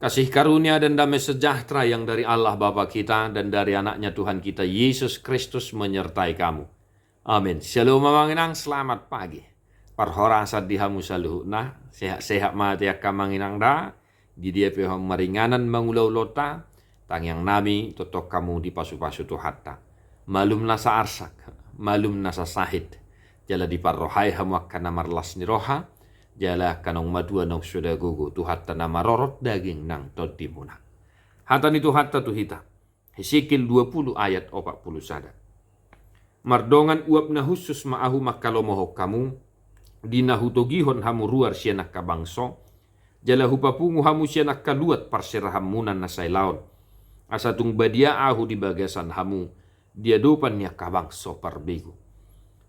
Kasih karunia dan damai sejahtera yang dari Allah Bapa kita dan dari anaknya Tuhan kita Yesus Kristus menyertai kamu. Amin. Shalom mamanginang, selamat pagi. Parhorasat dihamu saluhna, sehat-sehat mati akamanginang da, di dia pihak meringanan mengulau lota, tang yang nami totok kamu di pasu-pasu tuhatta. Malum nasa arsak, malum nasa sahid, jala di parrohai hamu akan marlas ni roha, jala kanong madua nong sudah gugu tuhatta nama rorot daging nang todimuna. Hatan itu hatta tuhita. Hesikil 20 ayat 41. Mardongan uap na husus maahu makalomoho kamu, dinahutogihon hamu ruar sianak kabangso, jala hupapungu hamu sianak kaluat parserahamunan na sailaon. Asatung badia ahu di bagasan hamu, diadopannya kabangso parbigu.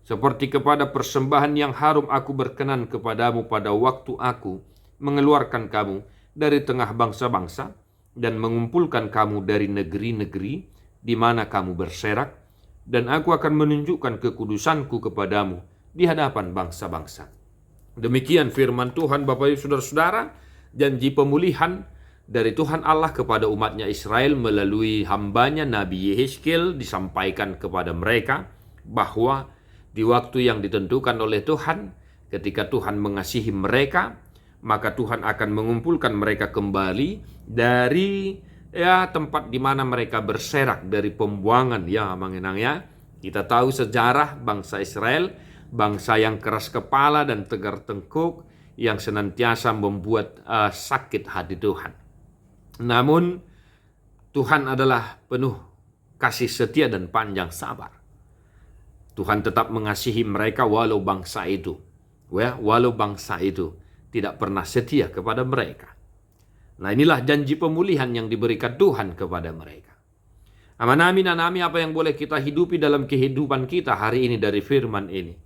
Seperti kepada persembahan yang harum aku berkenan kepadamu pada waktu aku mengeluarkan kamu dari tengah bangsa-bangsa dan mengumpulkan kamu dari negeri-negeri di mana kamu berserak, dan aku akan menunjukkan kekudusanku kepadamu di hadapan bangsa-bangsa. Demikian firman Tuhan Bapak Ibu Saudara-saudara, janji pemulihan dari Tuhan Allah kepada umatnya Israel melalui hambanya Nabi Yehezkiel disampaikan kepada mereka bahwa di waktu yang ditentukan oleh Tuhan, ketika Tuhan mengasihi mereka, maka Tuhan akan mengumpulkan mereka kembali dari tempat di mana mereka berserak, dari pembuangan mengenangnya. Kita tahu sejarah bangsa Israel, bangsa yang keras kepala dan tegar tengkuk, yang senantiasa membuat sakit hati Tuhan. Namun Tuhan adalah penuh kasih setia dan panjang sabar. Tuhan tetap mengasihi mereka walau bangsa itu tidak pernah setia kepada mereka. Nah, inilah janji pemulihan yang diberikan Tuhan kepada mereka. Amin apa yang boleh kita hidupi dalam kehidupan kita hari ini dari firman ini.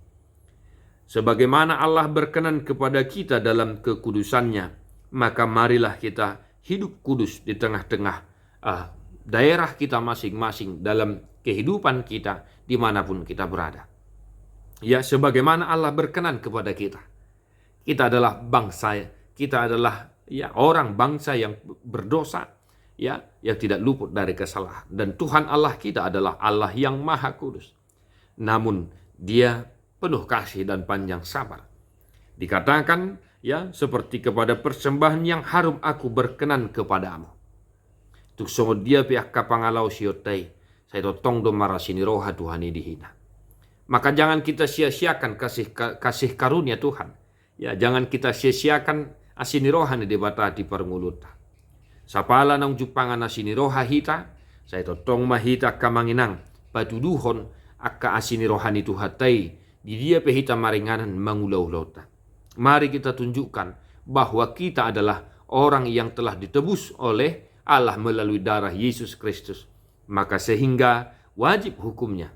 Sebagaimana Allah berkenan kepada kita dalam kekudusannya, maka marilah kita hidup kudus di tengah-tengah daerah kita masing-masing dalam kehidupan kita dimanapun kita berada. Ya, sebagaimana Allah berkenan kepada kita. Kita adalah bangsa, kita adalah orang bangsa yang berdosa, yang tidak luput dari kesalahan. Dan Tuhan Allah kita adalah Allah yang maha kudus. Namun Dia penuh kasih dan panjang sabar. Dikatakan seperti kepada persembahan yang harum aku berkenan kepadamu. Tuk sungguh Dia pihak kapangalau siotai. Saya totong do marasini roha Tuhan ini dihina. Maka jangan kita sia-siakan kasih karunia Tuhan. Ya, jangan kita sia-siakan asini rohani debata di pernguluta. Sapala nang jupangan asini roha hita, saya totong mahita kamanginang patuduhon akka asini rohani tuhatai di dia pehita maringanan mangulau-lauta. Mari kita tunjukkan bahwa kita adalah orang yang telah ditebus oleh Allah melalui darah Yesus Kristus. Maka sehingga wajib hukumnya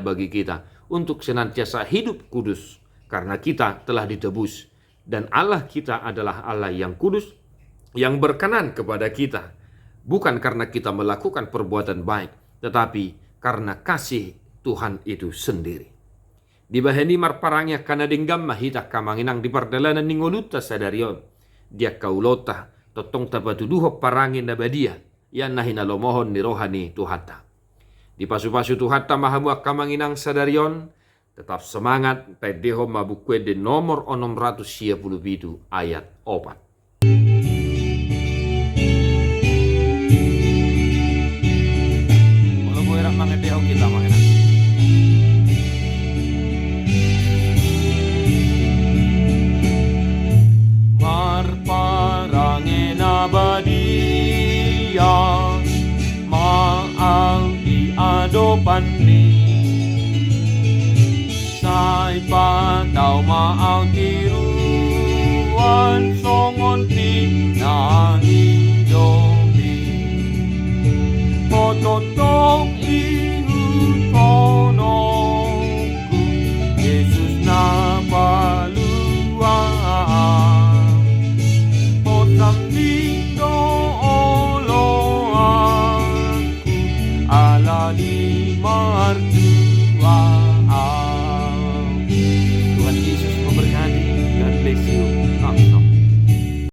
bagi kita untuk senantiasa hidup kudus karena kita telah ditebus, dan Allah kita adalah Allah yang kudus yang berkenan kepada kita, bukan karena kita melakukan perbuatan baik, tetapi karena kasih Tuhan itu sendiri. Di baheni marparangnya kana dinggam mahita kamanginang di pardalanan ningoluta sadarion dia kaulota totong tabatuduho parangin na badia yan na hinalomohon ni rohani Tuhata. Di pasu-pasu Tuhata mahamu akamanginang sadarion, tetap semangat, pedeho mabukwe di nomor 667 ayat 4. Kalau gue rak mangedeho kita mangenang. Marparangin abadia maang diadopan ni sai pa tao maang di